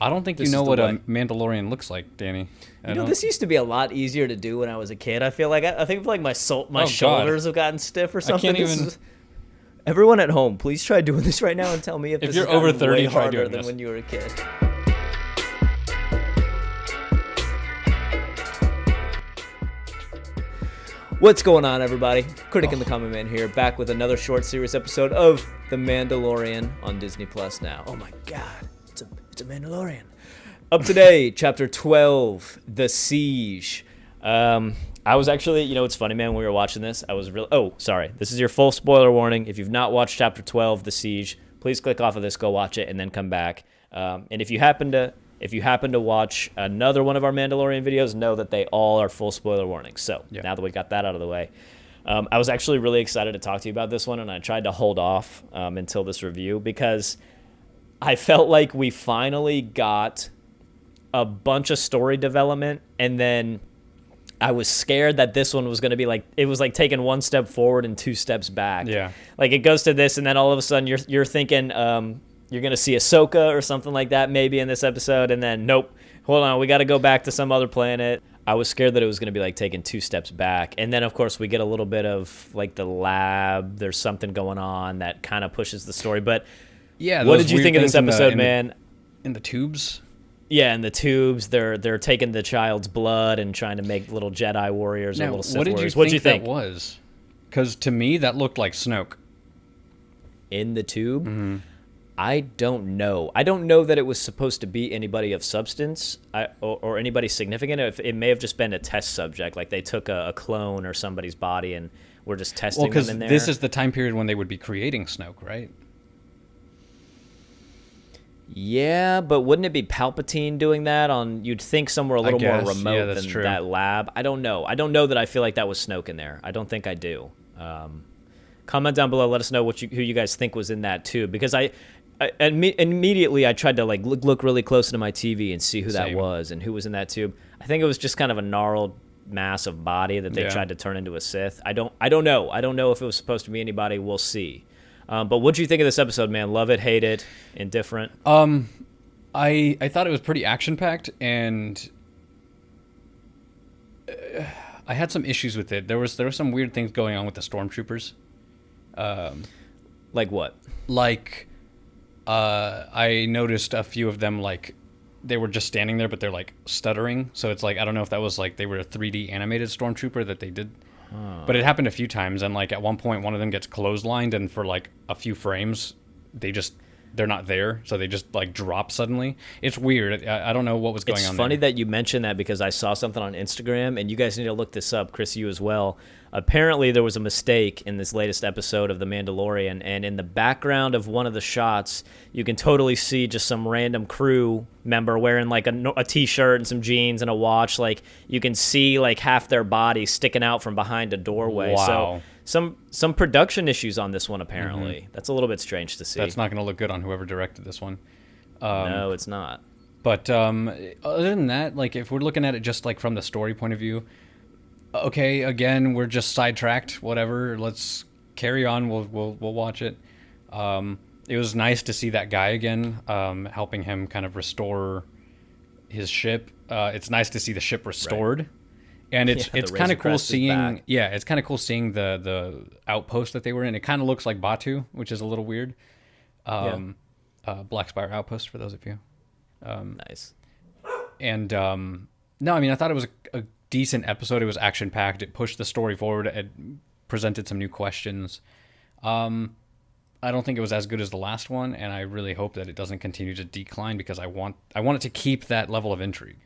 I don't think you know what a Mandalorian looks like, Danny. This used to be a lot easier to do when I was a kid. I feel like I think like my shoulders have gotten stiff or something. Everyone at home, please try doing this right now and tell me if this you're over 30, way try harder doing than this. when you were a kid. What's going on, everybody? Critic and the Common Man here, back with another short series episode of The Mandalorian on Disney Plus now. Oh my god, it's a Mandalorian. Up today, Chapter 12, The Siege. I was actually, it's funny, man, when we were watching this, I was really... Oh, sorry. This is your full spoiler warning. If you've not watched Chapter 12, The Siege, please click off of this, go watch it, and then come back. And if you happen to watch another one of our Mandalorian videos, know that they all are full spoiler warnings. So now that we got that out of the way, I was actually really excited to talk to you about this one, and I tried to hold off until this review because I felt like we finally got a bunch of story development, and then I was scared that this one was going to be like, it was like taking one step forward and two steps back. Yeah. Like it goes to this, and then all of a sudden you're thinking, you're going to see Ahsoka or something like that maybe in this episode, and then nope, hold on, we got to go back to some other planet. I was scared that it was going to be like taking two steps back. And then, of course, we get a little bit of like the lab. There's something going on that kind of pushes the story. But yeah, what did you think of this episode, man? In the tubes? Yeah, in the tubes. They're taking the child's blood and trying to make little Jedi warriors or little Sith warriors. What did you think that was? Because to me, that looked like Snoke. In the tube? Mm-hmm. I don't know. I don't know that it was supposed to be anybody of substance or anybody significant. It may have just been a test subject, like they took a clone or somebody's body and were just testing them in there. This is the time period when they would be creating Snoke, right? Yeah, but wouldn't it be Palpatine doing that you'd think somewhere a little more remote than true. That lab? I don't know. I don't know that I feel like that was Snoke in there. I don't think I do. Comment down below. Let us know who you guys think was in that too, because immediately I tried to like look really close into my TV and see who that was and who was in that tube. I think it was just kind of a gnarled mass of body that they tried to turn into a Sith. I don't know. I don't know if it was supposed to be anybody. We'll see. But what do you think of this episode, man? Love it, hate it, indifferent? I thought it was pretty action-packed, and I had some issues with it. There were some weird things going on with the stormtroopers. Like what? Like, I noticed a few of them, like, they were just standing there, but they're, like, stuttering. So it's like, I don't know if that was, like, they were a 3D animated stormtrooper that they did. But it happened a few times, and, like, at one point, one of them gets clotheslined, and for, like, a few frames, they're not there, so they just, like, drop suddenly. It's weird. I don't know what was going on there. It's funny that you mentioned that because I saw something on Instagram, and you guys need to look this up, Chris, you as well. Apparently, there was a mistake in this latest episode of The Mandalorian, and in the background of one of the shots, you can totally see just some random crew member wearing like a T-shirt and some jeans and a watch. Like you can see like half their body sticking out from behind a doorway. Wow. So some production issues on this one apparently. Mm-hmm. That's a little bit strange to see. That's not going to look good on whoever directed this one. No, it's not. But other than that, like if we're looking at it just like from the story point of view, okay, again, we're just sidetracked. Whatever, let's carry on. We'll watch it. It was nice to see that guy again, helping him kind of restore his ship. It's nice to see the ship restored, right. And it's kind of cool seeing. Yeah, it's kind of cool seeing the outpost that they were in. It kind of looks like Batu, which is a little weird. Black Spire Outpost for those of you. Nice. And no, I mean I thought it was a decent episode. It was action packed. It pushed the story forward. It presented some new questions. I don't think it was as good as the last one, and I really hope that it doesn't continue to decline because I want it to keep that level of intrigue.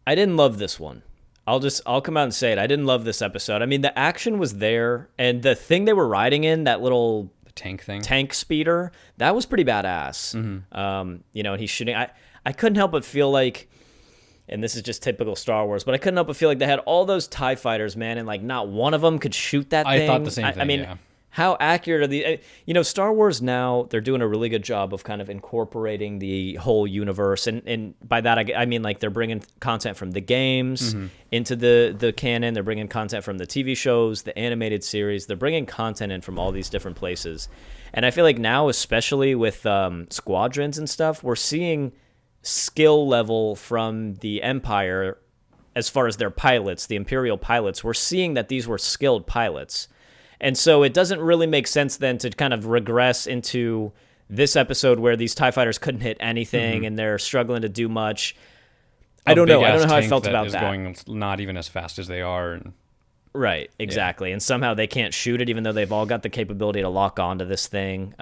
I didn't love this one. I'll come out and say it. I didn't love this episode. I mean, the action was there, and the thing they were riding in, that little tank speeder, that was pretty badass. Mm-hmm. And he's shooting. I couldn't help but feel like, and this is just typical Star Wars, but I couldn't help but feel like they had all those TIE fighters, man, and like not one of them could shoot that thing. I thought the same thing. I mean, yeah. how accurate are the Star Wars now, they're doing a really good job of kind of incorporating the whole universe, and by that I mean like they're bringing content from the games into the canon, they're bringing content from the TV shows, the animated series, they're bringing content in from all these different places. And I feel like now, especially with squadrons and stuff, we're seeing skill level from the Empire as far as their pilots, the Imperial pilots. We're seeing that these were skilled pilots. And so it doesn't really make sense then to kind of regress into this episode where these TIE fighters couldn't hit anything and they're struggling to do much. I don't know how I felt about that. Going not even as fast as they are. And... Right, exactly. Yeah. And somehow they can't shoot it, even though they've all got the capability to lock onto this thing.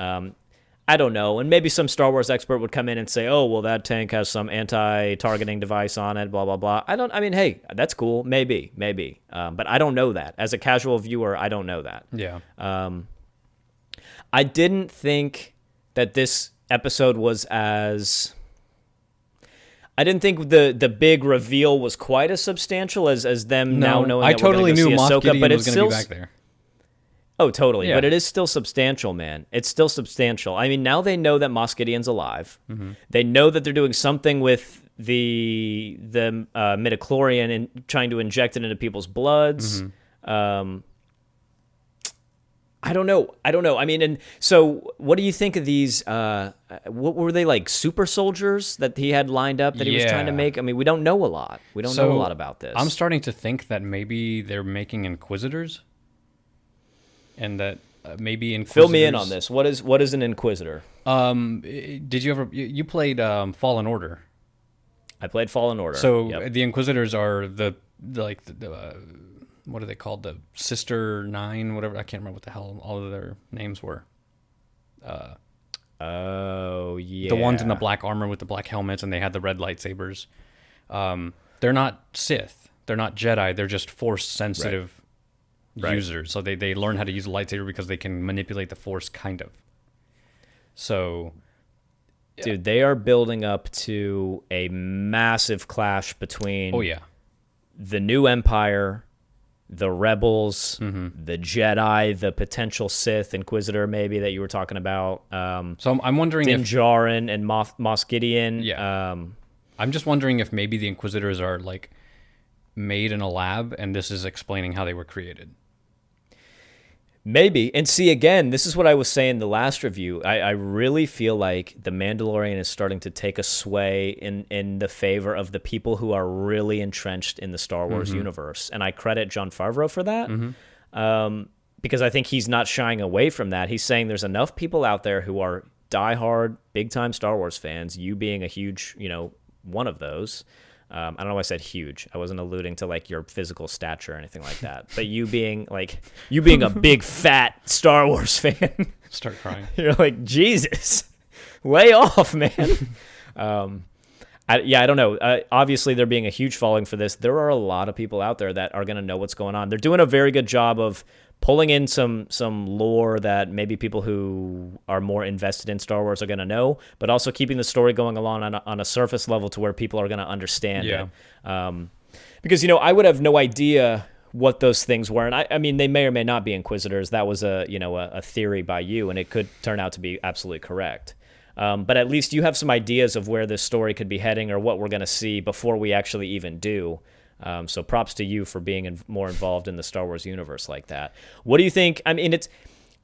I don't know. And maybe some Star Wars expert would come in and say, oh, well, that tank has some anti-targeting device on it, blah, blah, blah. Hey, that's cool. Maybe. But I don't know that. As a casual viewer, I don't know that. Yeah. I didn't think that this episode was as... I didn't think the big reveal was quite as substantial as them now knowing that we're going to go see Ahsoka, but it's still... Back there. Oh, totally. Yeah. But it is still substantial, man. It's still substantial. I mean, now they know that Moff Gideon's alive. They know that they're doing something with the midichlorian and trying to inject it into people's bloods. I don't know. I mean, and so what do you think of these? What were they, like, super soldiers that he had lined up that he was trying to make? I mean, we don't know a lot. We don't know a lot about this. I'm starting to think that maybe they're making Inquisitors. And that maybe Inquisitors... Fill me in on this. What is an Inquisitor? Did you ever... You played Fallen Order. I played Fallen Order. So the Inquisitors are the what are they called? The Sister Nine, whatever. I can't remember what the hell all of their names were. Oh, yeah. The ones in the black armor with the black helmets, and they had the red lightsabers. They're not Sith. They're not Jedi. They're just Force-sensitive... Right. users. So they learn how to use a lightsaber because they can manipulate the Force, kind of. So, dude, they are building up to a massive clash between the new Empire, the Rebels, the Jedi, the potential Sith, Inquisitor maybe that you were talking about. So I'm wondering Din Djarin and Moff Gideon. Yeah. I'm just wondering if maybe the Inquisitors are like made in a lab, and this is explaining how they were created. Maybe. And see, again, this is what I was saying in the last review. I really feel like The Mandalorian is starting to take a sway in the favor of the people who are really entrenched in the Star Wars universe. And I credit Jon Favreau for that, because I think he's not shying away from that. He's saying there's enough people out there who are diehard, big-time Star Wars fans, you being a huge, one of those. I don't know why I said huge. I wasn't alluding to like your physical stature or anything like that. But you being a big fat Star Wars fan. Start crying. You're like, Jesus, lay off, man. I don't know. Obviously, there being a huge following for this, there are a lot of people out there that are going to know what's going on. They're doing a very good job of pulling in some lore that maybe people who are more invested in Star Wars are going to know, but also keeping the story going along on a surface level to where people are going to understand it. Because, I would have no idea what those things were. And I mean, they may or may not be Inquisitors. That was a theory by you, and it could turn out to be absolutely correct. But at least you have some ideas of where this story could be heading or what we're going to see before we actually even do. So props to you for being more involved in the Star Wars universe like that. What do you think? I mean,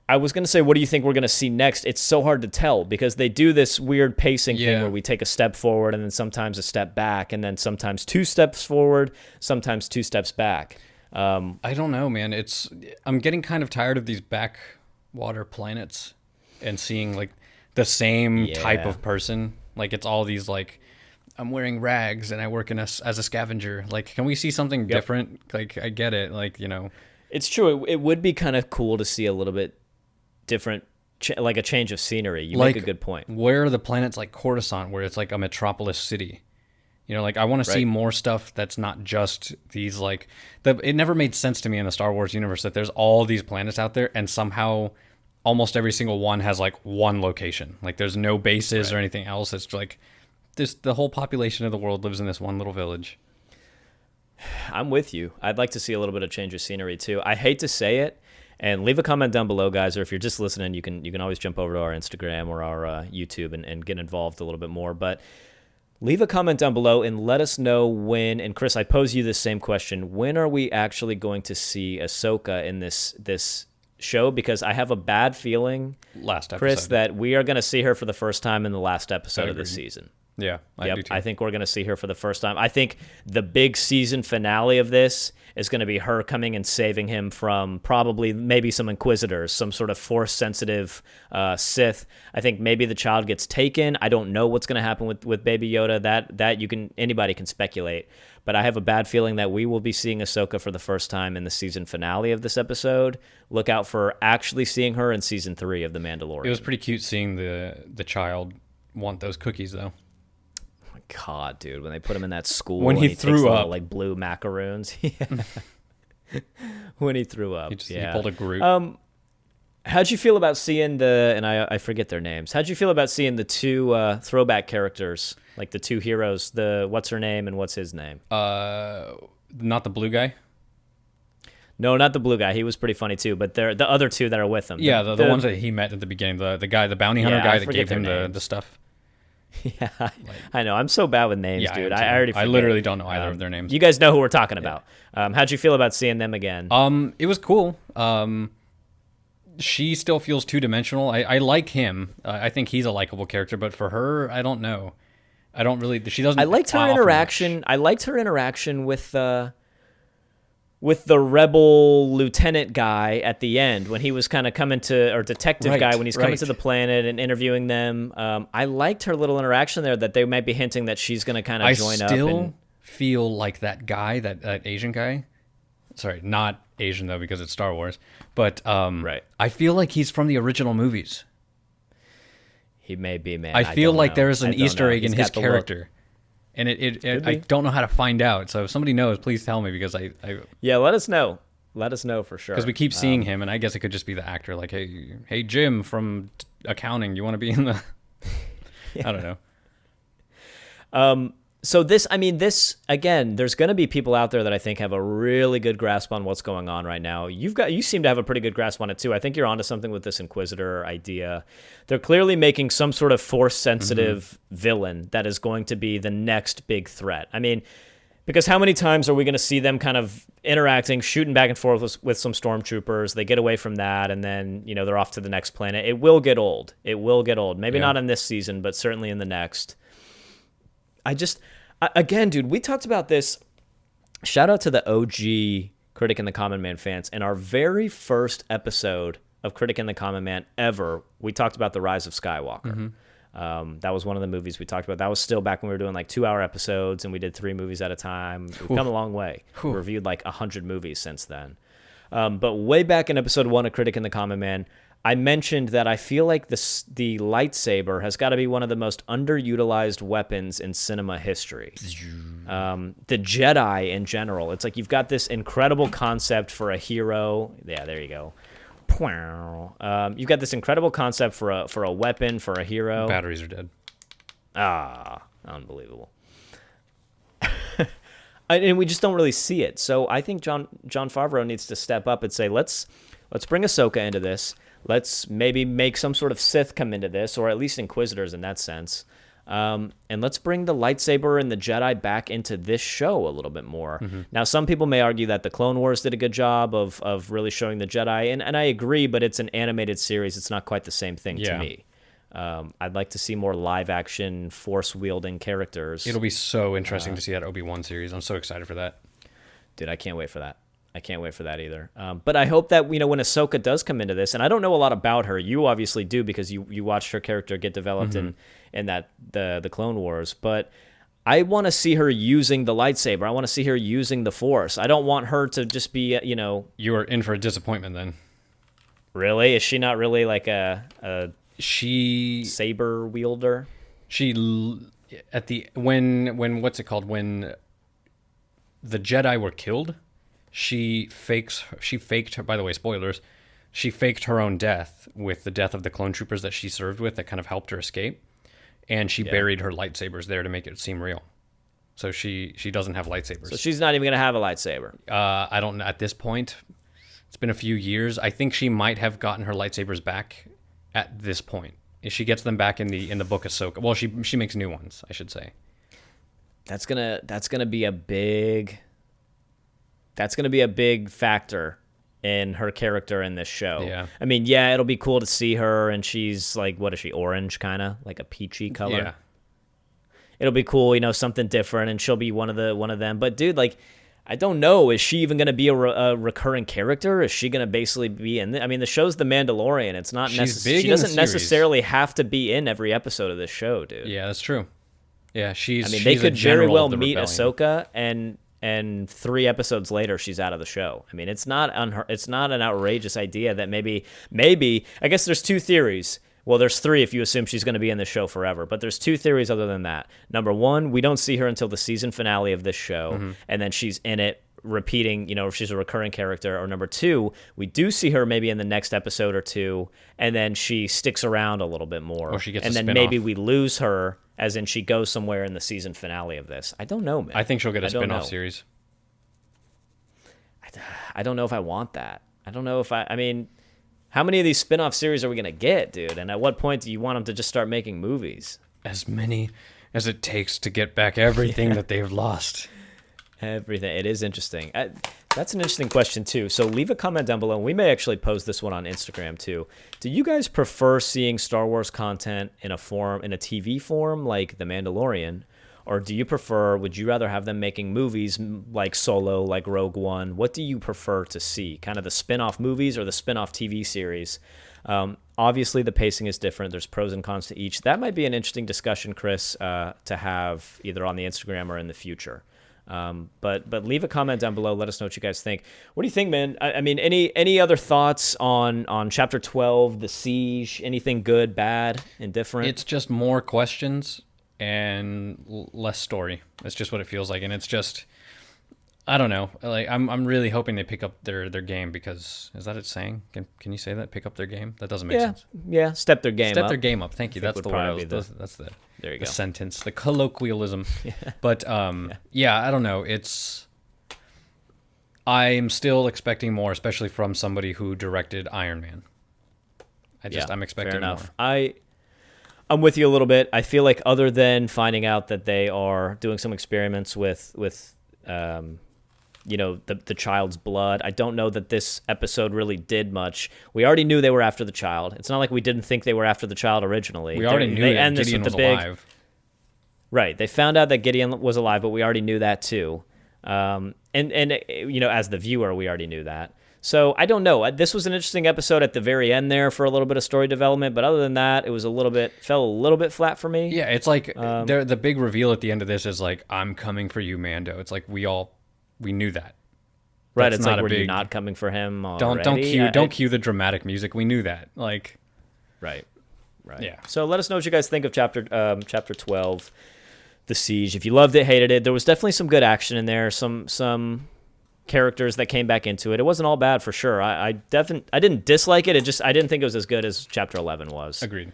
I was going to say, what do you think we're going to see next? It's so hard to tell because they do this weird pacing thing where we take a step forward and then sometimes a step back and then sometimes 2 steps forward, sometimes 2 steps back. I don't know, man. I'm getting kind of tired of these backwater planets and seeing like the same type of person. Like it's all these like, I'm wearing rags and I work as a scavenger. Like, can we see something different? Like, I get it. Like, It's true. It would be kind of cool to see a little bit different, like a change of scenery. You make a good point. Where are the planets like Coruscant, where it's like a metropolis city? Like I want to see more stuff that's not just these like... It never made sense to me in the Star Wars universe that there's all these planets out there and somehow almost every single one has like one location. Like there's no bases or anything else. It's like... the whole population of the world lives in this one little village. I'm with you. I'd like to see a little bit of change of scenery too. I hate to say it, And leave a comment down below, guys, or if you're just listening, you can always jump over to our Instagram or our YouTube and get involved a little bit more. But leave a comment down below and let us know when, and Chris, I pose you this same question, when are we actually going to see Ahsoka in this show? Because I have a bad feeling, Chris, that we are going to see her for the first time in the last episode of this season. Yeah, I do too. I think we're going to see her for the first time. I think the big season finale of this is going to be her coming and saving him from probably maybe some Inquisitors, some sort of Force-sensitive Sith. I think maybe the child gets taken. I don't know what's going to happen with Baby Yoda. That anybody can speculate. But I have a bad feeling that we will be seeing Ahsoka for the first time in the season finale of this episode. Look out for actually seeing her in season 3 of The Mandalorian. It was pretty cute seeing the child want those cookies, though. God, dude, when they put him in that school when he threw takes up, little, like blue macaroons. When he threw up, he pulled a Groot. How'd you feel about seeing I forget their names. How'd you feel about seeing the two throwback characters, like the two heroes, the what's her name and what's his name? Not the blue guy. No, not the blue guy. He was pretty funny too. But they're the other two that are with him. Yeah, the ones that he met at the beginning. The guy, the bounty hunter guy that gave him the stuff. Yeah, I know. I'm so bad with names, dude. I already forget. I literally don't know either of their names. You guys know who we're talking about. How'd you feel about seeing them again? It was cool. She still feels two-dimensional. I like him. I think he's a likable character, but for her, I don't know. I don't really. She doesn't. I liked her interaction. I liked her interaction with the rebel lieutenant guy at the end when he was kind of coming to, or detective guy when he's coming to the planet and interviewing them. I liked her little interaction there, that they might be hinting that she's going to kind of join up. I still feel like that guy, that Asian guy. Sorry, not Asian though, because it's Star Wars. But I feel like he's from the original movies. He may be, man. I feel like there's an Easter egg in his character. And I don't know how to find out. So if somebody knows, please tell me, because I let us know. Let us know for sure. Because we keep seeing him, and I guess it could just be the actor. Like, hey, Jim from accounting, you want to be in the? I don't know. So this again, there's going to be people out there that I think have a really good grasp on what's going on right now. You seem to have a pretty good grasp on it too. I think you're onto something with this Inquisitor idea. They're clearly making some sort of Force-sensitive villain that is going to be the next big threat. I mean, because how many times are we going to see them kind of interacting, shooting back and forth with some stormtroopers? They get away from that, and then they're off to the next planet. It will get old. Maybe not in this season, but certainly in the next. Again, dude, we talked about this. Shout out to the OG Critic and the Common Man fans. In our very first episode of Critic and the Common Man ever, we talked about The Rise of Skywalker. That was one of the movies we talked about. That was still back when we were doing like 2-hour episodes and we did 3 movies at a time. We've come a long way. We've reviewed like 100 movies since then. But way back in episode 1 of Critic and the Common Man, I mentioned that I feel like the lightsaber has got to be one of the most underutilized weapons in cinema history. The Jedi in general. It's like you've got this incredible concept for a hero. Yeah, there you go. You've got this incredible concept for a weapon, for a hero. Batteries are dead. Unbelievable. And we just don't really see it. So I think Jon Favreau needs to step up and say, let's bring Ahsoka into this. Let's maybe make some sort of Sith come into this, or at least Inquisitors in that sense. And let's bring the lightsaber and the Jedi back into this show a little bit more. Now, some people may argue that the Clone Wars did a good job of really showing the Jedi, and I agree, but it's an animated series. It's not quite the same thing to me. I'd like to see more live-action, force-wielding characters. It'll be so interesting to see that Obi-Wan series. I'm so excited for that. Dude, I can't wait for that. I can't wait for that either. But I hope that, when Ahsoka does come into this, and I don't know a lot about her. You obviously do, because you watched her character get developed in that the Clone Wars. But I want to see her using the lightsaber. I want to see her using the Force. I don't want her to just be, You are in for a disappointment then. Really? Is she not really like a saber wielder? At the when what's it called, when the Jedi were killed, she faked her, by the way, spoilers, she faked her own death with the death of the clone troopers that she served with that kind of helped her escape, and she buried her lightsabers there to make it seem real. So she doesn't have lightsabers. So she's not even going to have a lightsaber. I don't know at this point. It's been a few years. I think she might have gotten her lightsabers back at this point. She gets them back in the book Ahsoka. Well, she makes new ones, I should say. That's gonna be a big factor in her character in this show. Yeah. I mean, yeah, it'll be cool to see her, and she's like, what is she, orange, kind of like a peachy color. Yeah. It'll be cool, something different, and she'll be one of them. But dude, like, I don't know. Is she even going to be a recurring character? Is she going to basically be in? The show's The Mandalorian. It's not necessary. She doesn't necessarily have to be in every episode of this show, dude. Yeah, that's true. Yeah, they could very well meet Ahsoka, and 3 episodes later she's out of the show. I mean, it's not an outrageous idea that maybe I guess there's 2 theories. Well, there's 3 if you assume she's going to be in the show forever. But there's 2 theories other than that. Number 1, we don't see her until the season finale of this show, and then she's in it repeating, if she's a recurring character. Or number 2, we do see her maybe in the next episode or 2, and then she sticks around a little bit more. Or she gets and a then spin-off. maybe we lose her, as in she goes somewhere in the season finale of this. I don't know, man. I think she'll get a spin-off series. I don't know if I want that. I don't know if I mean, how many of these spin-off series are we going to get, dude? And at what point do you want them to just start making movies? As many as it takes to get back everything that they've lost. Everything. It is interesting. That's an interesting question, too. So leave a comment down below. We may actually post this one on Instagram, too. Do you guys prefer seeing Star Wars content in a TV form like The Mandalorian? Or would you rather have them making movies like Solo, like Rogue One? What do you prefer to see? Kind of the spin-off movies or the spin-off TV series? Obviously, the pacing is different. There's pros and cons to each. That might be an interesting discussion, Chris, to have either on the Instagram or in the future. But leave a comment down below. Let us know what you guys think. What do you think, man? I mean, any other thoughts on Chapter 12, The Siege? Anything good, bad, indifferent? It's just more questions and less story. That's just what it feels like, and it's just, I don't know. Like I'm really hoping they pick up their game, because is that it saying? Can you say that? Pick up their game? That doesn't make sense. Yeah, step their game up. Step their game up. Thank you. That's the word. That's the there you the go. Sentence, the colloquialism. But yeah, I don't know. I'm still expecting more, especially from somebody who directed Iron Man. I'm expecting more. I'm with you a little bit. I feel like other than finding out that they are doing some experiments with the child's blood, I don't know that this episode really did much. We already knew they were after the child. It's not like we didn't think they were after the child originally. We already knew that Gideon was alive. Right. They found out that Gideon was alive, but we already knew that too. And as the viewer, we already knew that. So I don't know. This was an interesting episode at the very end there for a little bit of story development, but other than that, it was fell a little bit flat for me. Yeah, it's like the big reveal at the end of this is like, I'm coming for you, Mando. It's like we knew that. Right. That's, it's like, were you not coming for him already? Don't cue the dramatic music. We knew that. Like, right. Yeah. So let us know what you guys think of chapter 12, The Siege. If you loved it, hated it, there was definitely some good action in there. Some characters that came back into it. It wasn't all bad for sure. I didn't dislike it. I didn't think it was as good as Chapter 11 was. Agreed.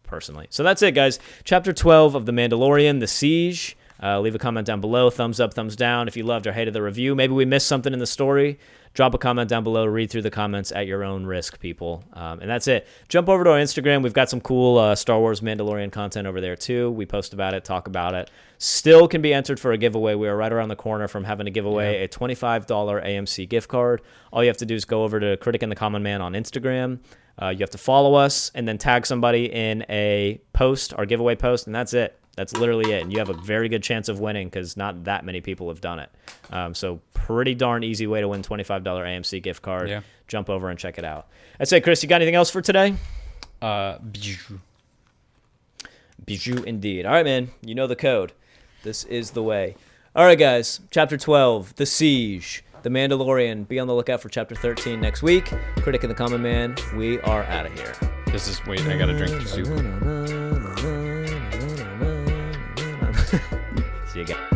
Personally. So that's it, guys. Chapter 12 of The Mandalorian, The Siege. Leave a comment down below. Thumbs up, thumbs down if you loved or hated the review. Maybe we missed something in the story. Drop a comment down below. Read through the comments at your own risk, people. And that's it. Jump over to our Instagram. We've got some cool Star Wars Mandalorian content over there, too. We post about it, talk about it. Still can be entered for a giveaway. We are right around the corner from having to give away a $25 AMC gift card. All you have to do is go over to Critic and the Common Man on Instagram. You have to follow us and then tag somebody in a post, our giveaway post, and that's it. That's literally it. And you have a very good chance of winning because not that many people have done it. So pretty darn easy way to win $25 AMC gift card. Yeah. Jump over and check it out. I'd say, Chris, you got anything else for today? Bijou indeed. All right, man. You know the code. This is the way. All right, guys. Chapter 12, The Siege, The Mandalorian. Be on the lookout for Chapter 13 next week. Critic and the Common Man, we are out of here. Wait, I gotta drink the soup. See you again.